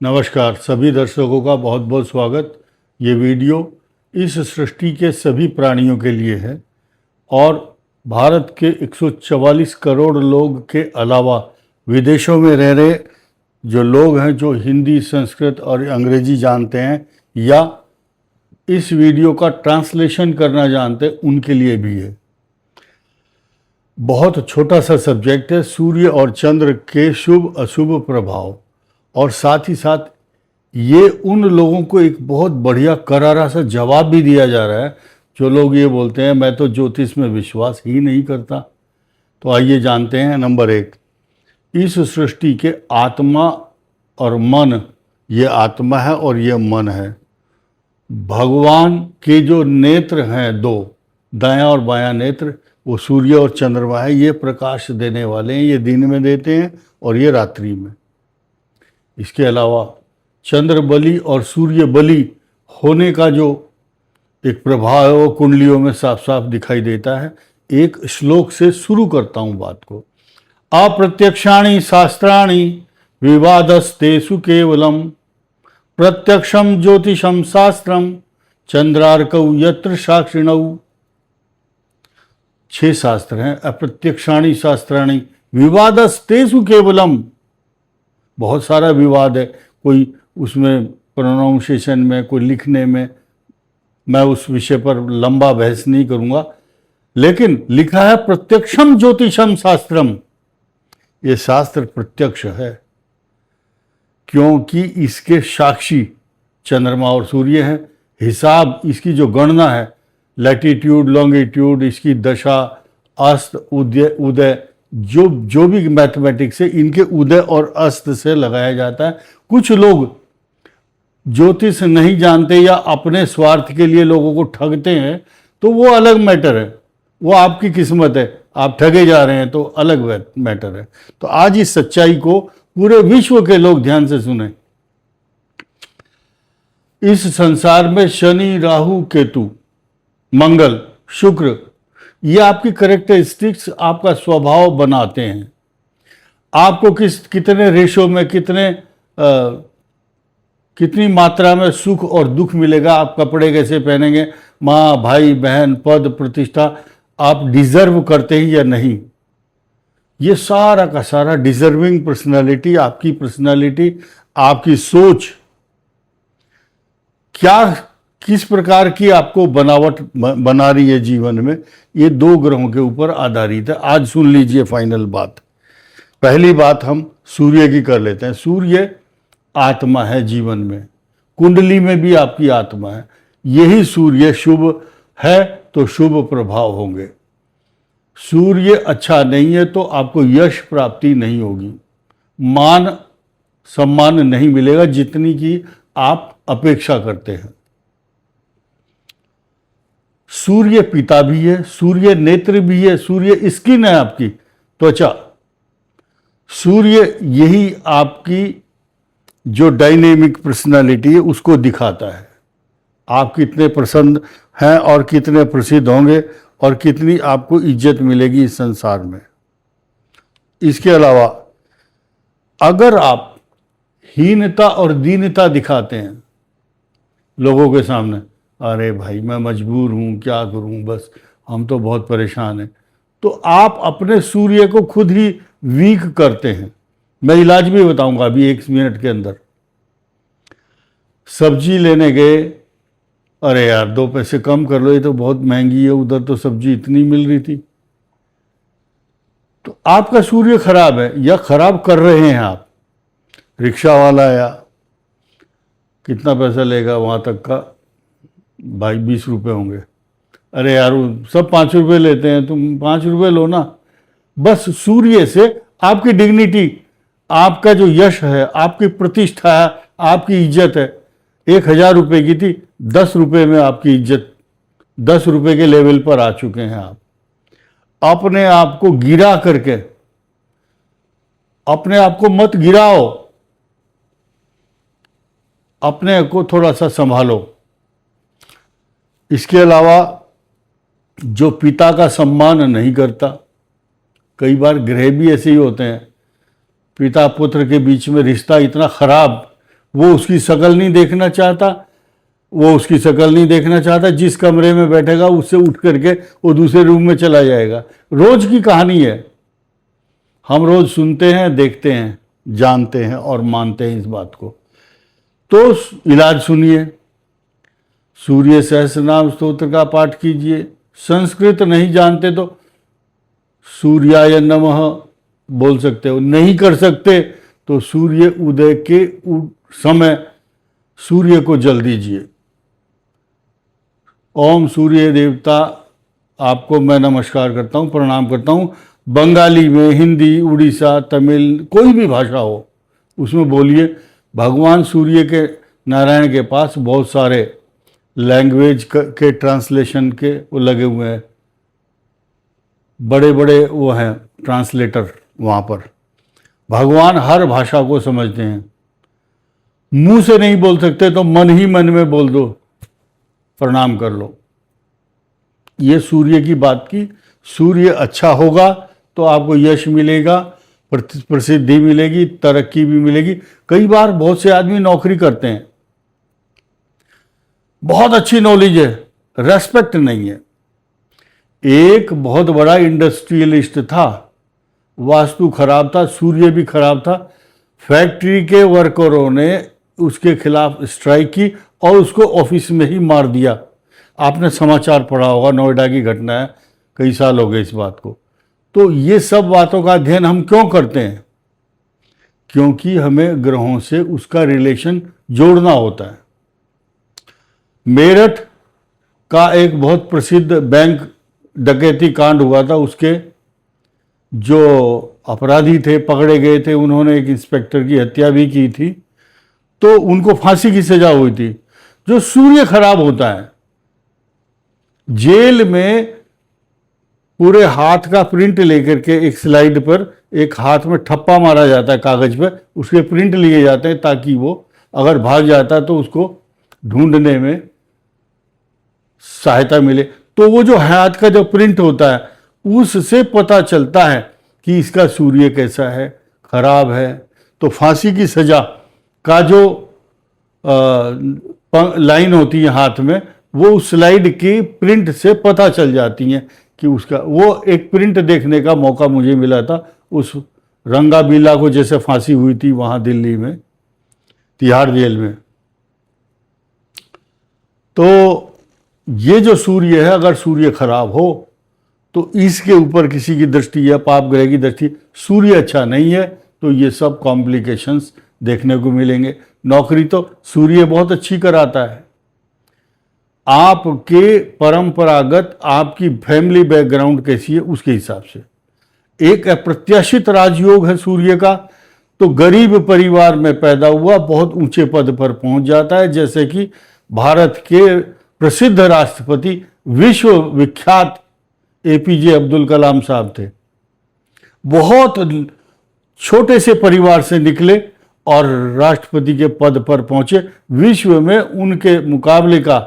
नमस्कार सभी दर्शकों का बहुत बहुत स्वागत। ये वीडियो इस सृष्टि के सभी प्राणियों के लिए है और भारत के 144 करोड़ लोग के अलावा विदेशों में रह रहे जो लोग हैं जो हिंदी, संस्कृत और अंग्रेजी जानते हैं या इस वीडियो का ट्रांसलेशन करना जानते हैं, उनके लिए भी है। बहुत छोटा सा सब्जेक्ट है, सूर्य और चंद्र के शुभ अशुभ प्रभाव, और साथ ही साथ ये उन लोगों को एक बहुत बढ़िया करारा सा जवाब भी दिया जा रहा है जो लोग ये बोलते हैं मैं तो ज्योतिष में विश्वास ही नहीं करता। तो आइए जानते हैं। नंबर 1, इस सृष्टि के आत्मा और मन, ये आत्मा है और ये मन है। भगवान के जो नेत्र हैं दो, दायां और बायां नेत्र, वो सूर्य और चंद्रमा है। ये प्रकाश देने वाले हैं, ये दिन में देते हैं और ये रात्रि में। इसके अलावा चंद्र बलि और सूर्य बलि होने का जो एक प्रभाव है वो कुंडलियों में साफ साफ दिखाई देता है। एक श्लोक से शुरू करता हूँ बात को। अप्रत्यक्षाणि शास्त्राणि विवादस्तेषु केवलम प्रत्यक्षम ज्योतिषम शास्त्रम चंद्रार्कौ यत्र साक्षिणौ। 6 शास्त्र हैं। अप्रत्यक्षाणि शास्त्राणि विवादस्तेषु केवलम, बहुत सारा विवाद है, कोई उसमें प्रोनाउंसिएशन में, कोई लिखने में, मैं उस विषय पर लंबा बहस नहीं करूंगा, लेकिन लिखा है प्रत्यक्षम ज्योतिषम शास्त्रम। ये शास्त्र प्रत्यक्ष है क्योंकि इसके साक्षी चंद्रमा और सूर्य हैं। हिसाब, इसकी जो गणना है, लैटिट्यूड लॉन्गिट्यूड, इसकी दशा, अस्त, उदय, जो भी मैथमेटिक्स है, इनके उदय और अस्त से लगाया जाता है। कुछ लोग ज्योतिष नहीं जानते या अपने स्वार्थ के लिए लोगों को ठगते हैं, तो वो अलग मैटर है, वो आपकी किस्मत है, आप ठगे जा रहे हैं तो अलग मैटर है। तो आज इस सच्चाई को पूरे विश्व के लोग ध्यान से सुने। इस संसार में शनि, राहु, केतु, मंगल, शुक्र, ये आपकी करेक्टरिस्टिक्स, आपका स्वभाव बनाते हैं। आपको कितने रेशो में, कितनी मात्रा में सुख और दुख मिलेगा, आप कपड़े कैसे पहनेंगे, माँ, भाई, बहन, पद, प्रतिष्ठा आप डिजर्व करते हैं या नहीं, ये सारा का सारा डिजर्विंग पर्सनालिटी, आपकी पर्सनालिटी, आपकी सोच, क्या किस प्रकार की आपको बनावट बना रही है जीवन में, ये 2 ग्रहों के ऊपर आधारित है। आज सुन लीजिए फाइनल बात। पहली बात हम सूर्य की कर लेते हैं। सूर्य आत्मा है जीवन में, कुंडली में भी आपकी आत्मा है। यही सूर्य शुभ है तो शुभ प्रभाव होंगे। सूर्य अच्छा नहीं है तो आपको यश प्राप्ति नहीं होगी, मान सम्मान नहीं मिलेगा जितनी की आप अपेक्षा करते हैं। सूर्य पिता भी है, सूर्य नेत्र भी है, सूर्य स्किन है, आपकी त्वचा। सूर्य यही आपकी जो डायनेमिक पर्सनालिटी है उसको दिखाता है। आप कितने प्रसन्न हैं और कितने प्रसिद्ध होंगे और कितनी आपको इज्जत मिलेगी इस संसार में। इसके अलावा अगर आप हीनता और दीनता दिखाते हैं लोगों के सामने, अरे भाई मैं मजबूर हूँ, क्या करूँ, बस हम तो बहुत परेशान हैं, तो आप अपने सूर्य को खुद ही वीक करते हैं। मैं इलाज भी बताऊंगा अभी 1 मिनट के अंदर। सब्जी लेने गए, अरे यार 2 पैसे कम कर लो, ये तो बहुत महंगी है, उधर तो सब्जी इतनी मिल रही थी। तो आपका सूर्य खराब है या खराब कर रहे हैं आप। रिक्शा वाला आया, कितना पैसा लेगा वहाँ तक का, भाई 20 रुपये होंगे। अरे यार सब 5 रुपये लेते हैं, तुम 5 रुपये लो ना। बस सूर्य से आपकी डिग्निटी, आपका जो यश है, आपकी प्रतिष्ठा है, आपकी इज्जत है, 1000 रुपये की थी, 10 रुपये में आपकी इज्जत, 10 रुपये के लेवल पर आ चुके हैं आप। अपने आप को गिरा करके, अपने आप को मत गिराओ, अपने को थोड़ा सा संभालो। इसके अलावा जो पिता का सम्मान नहीं करता, कई बार ग्रह भी ऐसे ही होते हैं, पिता पुत्र के बीच में रिश्ता इतना खराब, वो उसकी शक्ल नहीं देखना चाहता, वो उसकी शक्ल नहीं देखना चाहता। जिस कमरे में बैठेगा उससे उठ करके वो दूसरे रूम में चला जाएगा। रोज की कहानी है, हम रोज सुनते हैं, देखते हैं, जानते हैं और मानते हैं इस बात को। तो इलाज सुनिए, सूर्य सहस्रनाम स्तोत्र का पाठ कीजिए। संस्कृत नहीं जानते तो सूर्याय नमः बोल सकते हो, नहीं कर सकते तो सूर्य उदय के समय सूर्य को जल दीजिए। ओम सूर्य देवता, आपको मैं नमस्कार करता हूँ, प्रणाम करता हूँ। बंगाली में, हिंदी, उड़ीसा, तमिल, कोई भी भाषा हो उसमें बोलिए। भगवान सूर्य के, नारायण के पास बहुत सारे लैंग्वेज के ट्रांसलेशन के वो लगे हुए हैं, बड़े बड़े वो हैं ट्रांसलेटर वहाँ पर। भगवान हर भाषा को समझते हैं। मुंह से नहीं बोल सकते तो मन ही मन में बोल दो, प्रणाम कर लो। ये सूर्य की बात की। सूर्य अच्छा होगा तो आपको यश मिलेगा, प्रसिद्धि मिलेगी, तरक्की भी मिलेगी। कई बार बहुत से आदमी नौकरी करते हैं, बहुत अच्छी नॉलेज है, रेस्पेक्ट नहीं है। एक बहुत बड़ा इंडस्ट्रियलिस्ट था, वास्तु खराब था, सूर्य भी खराब था। फैक्ट्री के वर्करों ने उसके खिलाफ स्ट्राइक की और उसको ऑफिस में ही मार दिया। आपने समाचार पढ़ा होगा, नोएडा की घटना है, कई साल हो गए इस बात को। तो ये सब बातों का अध्ययन हम क्यों करते हैं? क्योंकि हमें ग्रहों से उसका रिलेशन जोड़ना होता है। मेरठ का एक बहुत प्रसिद्ध बैंक डकैती कांड हुआ था, उसके जो अपराधी थे पकड़े गए थे, उन्होंने एक इंस्पेक्टर की हत्या भी की थी, तो उनको फांसी की सजा हुई थी। जो सूर्य खराब होता है, जेल में पूरे हाथ का प्रिंट लेकर के एक स्लाइड पर एक हाथ में ठप्पा मारा जाता है कागज पर, उसके प्रिंट लिए जाते हैं ताकि वो अगर भाग जाता है तो उसको ढूंढने में सहायता मिले। तो वो जो हाथ का जो प्रिंट होता है उससे पता चलता है कि इसका सूर्य कैसा है, खराब है। तो फांसी की सजा का जो लाइन होती है हाथ में, वो उस स्लाइड की प्रिंट से पता चल जाती हैं कि उसका, वो एक प्रिंट देखने का मौका मुझे मिला था उस रंगा बीला को, जैसे फांसी हुई थी वहाँ दिल्ली में तिहाड़ जेल में। तो ये जो सूर्य है, अगर सूर्य खराब हो तो इसके ऊपर किसी की दृष्टि या पाप ग्रह की दृष्टि, सूर्य अच्छा नहीं है तो ये सब कॉम्प्लिकेशंस देखने को मिलेंगे। नौकरी तो सूर्य बहुत अच्छी कराता है। आपके परंपरागत, आपकी फैमिली बैकग्राउंड कैसी है उसके हिसाब से। एक अप्रत्याशित राजयोग है सूर्य का, तो गरीब परिवार में पैदा हुआ बहुत ऊंचे पद पर पहुंच जाता है। जैसे कि भारत के प्रसिद्ध राष्ट्रपति, विश्व विख्यात एपीजे अब्दुल कलाम साहब थे। बहुत छोटे से परिवार से निकले और राष्ट्रपति के पद पर पहुंचे। विश्व में उनके मुकाबले का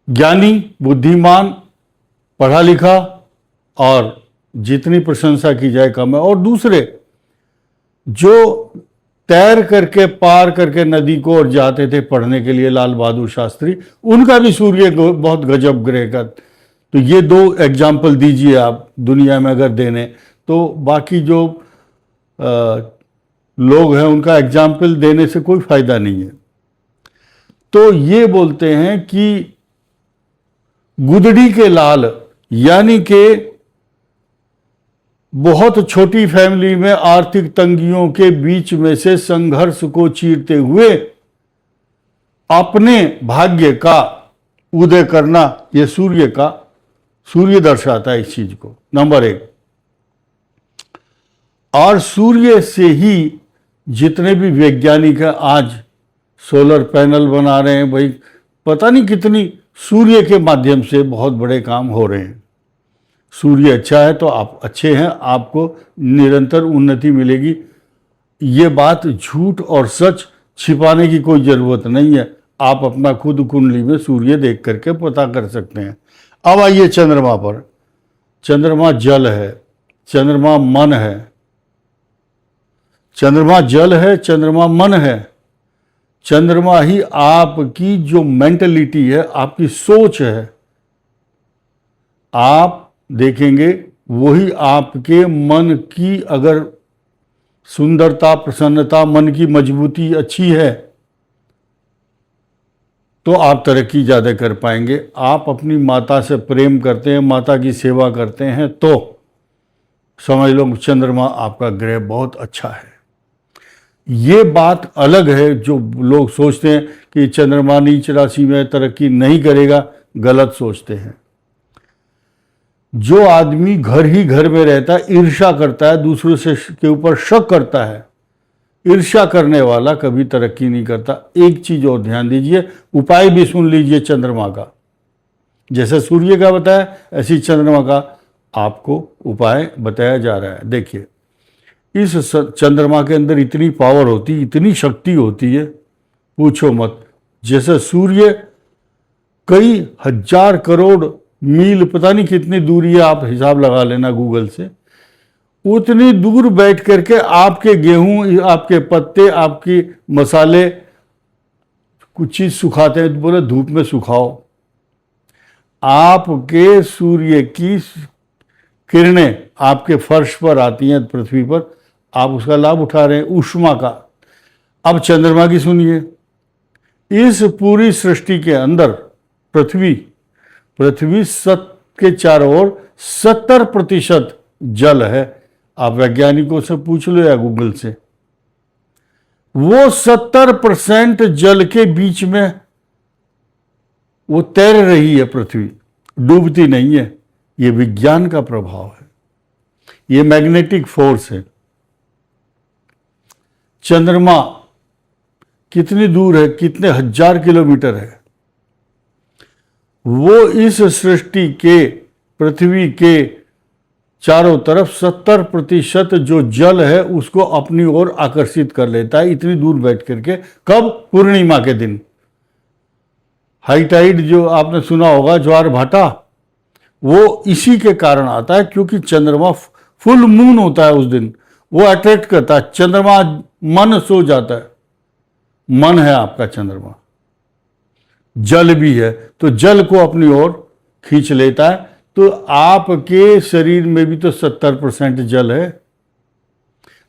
ज्ञानी, बुद्धिमान, पढ़ा लिखा और जितनी प्रशंसा की जाए कम है। और दूसरे जो तैर करके पार करके नदी को और जाते थे पढ़ने के लिए, लाल बहादुर शास्त्री, उनका भी सूर्य बहुत गजब ग्रह का। तो ये दो एग्जाम्पल दीजिए आप दुनिया में अगर देने, तो बाकी जो लोग हैं उनका एग्जाम्पल देने से कोई फायदा नहीं है। तो ये बोलते हैं कि गुदड़ी के लाल, यानी कि बहुत छोटी फैमिली में आर्थिक तंगियों के बीच में से संघर्ष को चीरते हुए अपने भाग्य का उदय करना, यह सूर्य दर्शाता है इस चीज को, नंबर एक। और सूर्य से ही जितने भी वैज्ञानिक हैं आज सोलर पैनल बना रहे हैं, भाई पता नहीं कितनी सूर्य के माध्यम से बहुत बड़े काम हो रहे हैं। सूर्य अच्छा है तो आप अच्छे हैं, आपको निरंतर उन्नति मिलेगी। ये बात झूठ और सच छिपाने की कोई ज़रूरत नहीं है। आप अपना खुद कुंडली में सूर्य देख करके पता कर सकते हैं। अब आइए चंद्रमा पर। चंद्रमा जल है, चंद्रमा मन है, चंद्रमा जल है, चंद्रमा मन है। चंद्रमा ही आपकी जो मेंटलिटी है, आपकी सोच है, आप देखेंगे वही आपके मन की अगर सुंदरता, प्रसन्नता, मन की मजबूती अच्छी है तो आप तरक्की ज़्यादा कर पाएंगे। आप अपनी माता से प्रेम करते हैं, माता की सेवा करते हैं, तो समझ लो चंद्रमा आपका ग्रह बहुत अच्छा है। ये बात अलग है जो लोग सोचते हैं कि चंद्रमा नीच राशि में तरक्की नहीं करेगा, गलत सोचते हैं। जो आदमी घर ही घर में रहता है, ईर्ष्या करता है, दूसरों से के ऊपर शक करता है, ईर्ष्या करने वाला कभी तरक्की नहीं करता। एक चीज और ध्यान दीजिए, उपाय भी सुन लीजिए चंद्रमा का। जैसे सूर्य का बताया, ऐसी चंद्रमा का आपको उपाय बताया जा रहा है। देखिए, इस चंद्रमा के अंदर इतनी पावर होती, इतनी शक्ति होती है, पूछो मत। जैसे सूर्य कई हजार करोड़ मील, पता नहीं कितनी दूरी है, आप हिसाब लगा लेना गूगल से, उतनी दूर बैठ करके आपके गेहूं, आपके पत्ते, आपके मसाले, कुछ चीज सुखाते हैं, तो बोले धूप में सुखाओ। आपके सूर्य की किरणें आपके फर्श पर आती हैं, पृथ्वी पर, आप उसका लाभ उठा रहे हैं, ऊष्मा का। अब चंद्रमा की सुनिए। इस पूरी सृष्टि के अंदर पृथ्वी के चारों ओर 70% जल है। आप वैज्ञानिकों से पूछ लो या गूगल से, वो 70% जल के बीच में वो तैर रही है पृथ्वी, डूबती नहीं है। ये विज्ञान का प्रभाव है, ये मैग्नेटिक फोर्स है। चंद्रमा कितनी दूर है, कितने हजार किलोमीटर है, वो इस सृष्टि के, पृथ्वी के चारों तरफ 70% जो जल है उसको अपनी ओर आकर्षित कर लेता है, इतनी दूर बैठ करके। कब? पूर्णिमा के दिन। हाई टाइड जो आपने सुना होगा, ज्वार भाटा, वो इसी के कारण आता है, क्योंकि चंद्रमा फुल मून होता है उस दिन, वो अट्रैक्ट करता है। चंद्रमा मन सो जाता है, मन है आपका चंद्रमा, जल भी है, तो जल को अपनी ओर खींच लेता है। तो आपके शरीर में भी तो 70% जल है,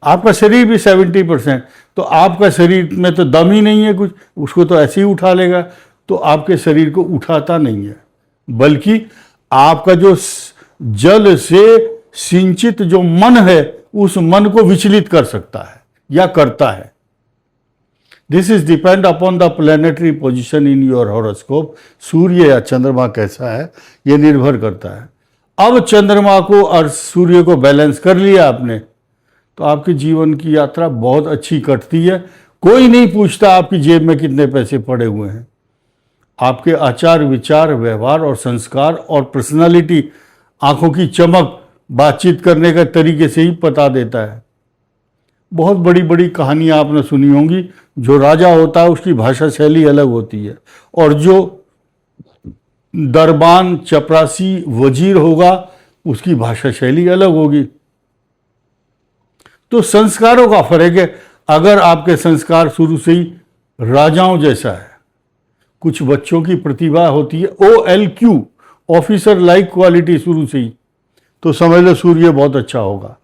आपका शरीर भी 70%। तो आपका शरीर में तो दम ही नहीं है कुछ, उसको तो ऐसे ही उठा लेगा। तो आपके शरीर को उठाता नहीं है, बल्कि आपका जो जल से सिंचित जो मन है, उस मन को विचलित कर सकता है या करता है। This is depend upon the planetary position in your horoscope. सूर्य या चंद्रमा कैसा है, यह निर्भर करता है। अब चंद्रमा को और सूर्य को बैलेंस कर लिया आपने, तो आपके जीवन की यात्रा बहुत अच्छी कटती है। कोई नहीं पूछता आपकी जेब में कितने पैसे पड़े हुए हैं। आपके आचार, विचार, व्यवहार और संस्कार और पर्सनालिटी, आंखों की चमक, बातचीत करने का तरीके से ही पता देता है। बहुत बड़ी बड़ी कहानियां आपने सुनी होंगी, जो राजा होता है उसकी भाषा शैली अलग होती है, और जो दरबान, चपरासी, वजीर होगा उसकी भाषा शैली अलग होगी। तो संस्कारों का फर्क है। अगर आपके संस्कार शुरू से ही राजाओं जैसा है, कुछ बच्चों की प्रतिभा होती है, OLQ, ऑफिसर लाइक क्वालिटी, शुरू से ही, तो समझ लो सूर्य बहुत अच्छा होगा।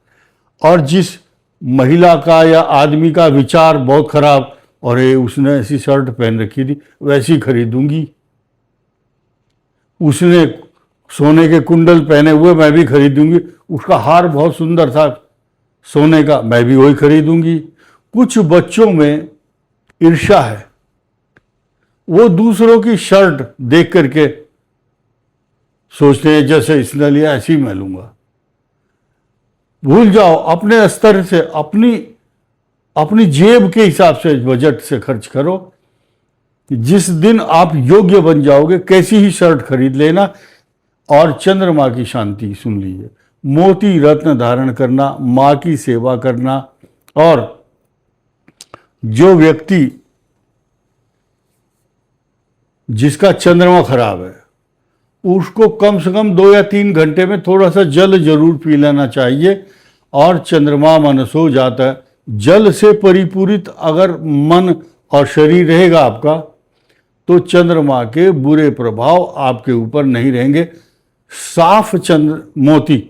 और जिस महिला का या आदमी का विचार बहुत खराब, और ये उसने ऐसी शर्ट पहन रखी थी, वैसी खरीदूंगी, उसने सोने के कुंडल पहने हुए, मैं भी खरीदूंगी, उसका हार बहुत सुंदर था सोने का, मैं भी वही खरीदूंगी। कुछ बच्चों में ईर्ष्या है, वो दूसरों की शर्ट देख करके सोचते हैं जैसे इसने लिया ऐसे ही मैं लूंगा। भूल जाओ, अपने स्तर से, अपनी जेब के हिसाब से, बजट से खर्च करो। जिस दिन आप योग्य बन जाओगे, कैसी ही शर्ट खरीद लेना। और चंद्रमा की शांति सुन लीजिए, मोती रत्न धारण करना, माँ की सेवा करना, और जो व्यक्ति जिसका चंद्रमा खराब है, उसको कम से कम 2 या 3 घंटे में थोड़ा सा जल जरूर पी लेना चाहिए। और चंद्रमा मनसो जाता है, जल से परिपूरित अगर मन और शरीर रहेगा आपका, तो चंद्रमा के बुरे प्रभाव आपके ऊपर नहीं रहेंगे। साफ चंद्र मोती,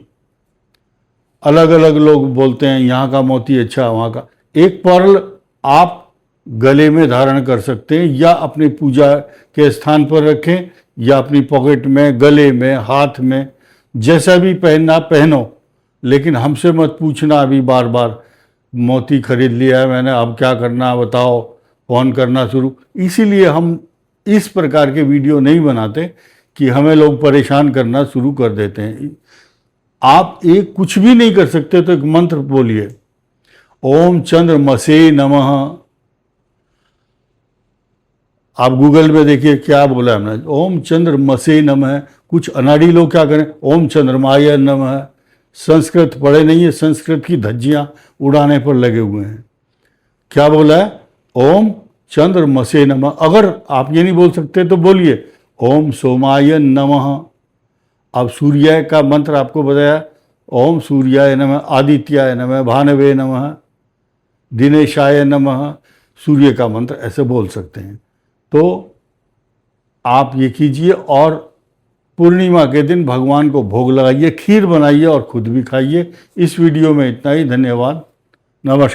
अलग अलग लोग बोलते हैं यहाँ का मोती अच्छा, वहाँ का। एक पर्ल आप गले में धारण कर सकते हैं, या अपनी पूजा के स्थान पर रखें, या अपनी पॉकेट में, गले में, हाथ में, जैसा भी पहनना पहनो। लेकिन हमसे मत पूछना अभी बार बार, मोती खरीद लिया है मैंने, अब क्या करना बताओ, फोन करना शुरू। इसीलिए हम इस प्रकार के वीडियो नहीं बनाते कि हमें लोग परेशान करना शुरू कर देते हैं। आप एक कुछ भी नहीं कर सकते तो एक मंत्र बोलिए, ओम चंद्रमसे नमः। आप गूगल में देखिए क्या बोला हमने, ओम चंद्रमसे नमः। कुछ अनाड़ी लोग क्या करें, ओम चंद्रमाय नमः। संस्कृत पढ़े नहीं है, संस्कृत की धज्जियां उड़ाने पर लगे हुए हैं। क्या बोला है, ओम चंद्रमसे नमः। अगर आप ये नहीं बोल सकते तो बोलिए ओम सोमाय नमः। अब सूर्य का मंत्र आपको बताया, ओम सूर्याय नमः, आदित्याय नमः, भानवे नमः, दिनेशाय नमः। सूर्य का मंत्र ऐसे बोल सकते हैं। तो आप ये कीजिए, और पूर्णिमा के दिन भगवान को भोग लगाइए, खीर बनाइए और खुद भी खाइए। इस वीडियो में इतना ही। धन्यवाद, नमस्कार।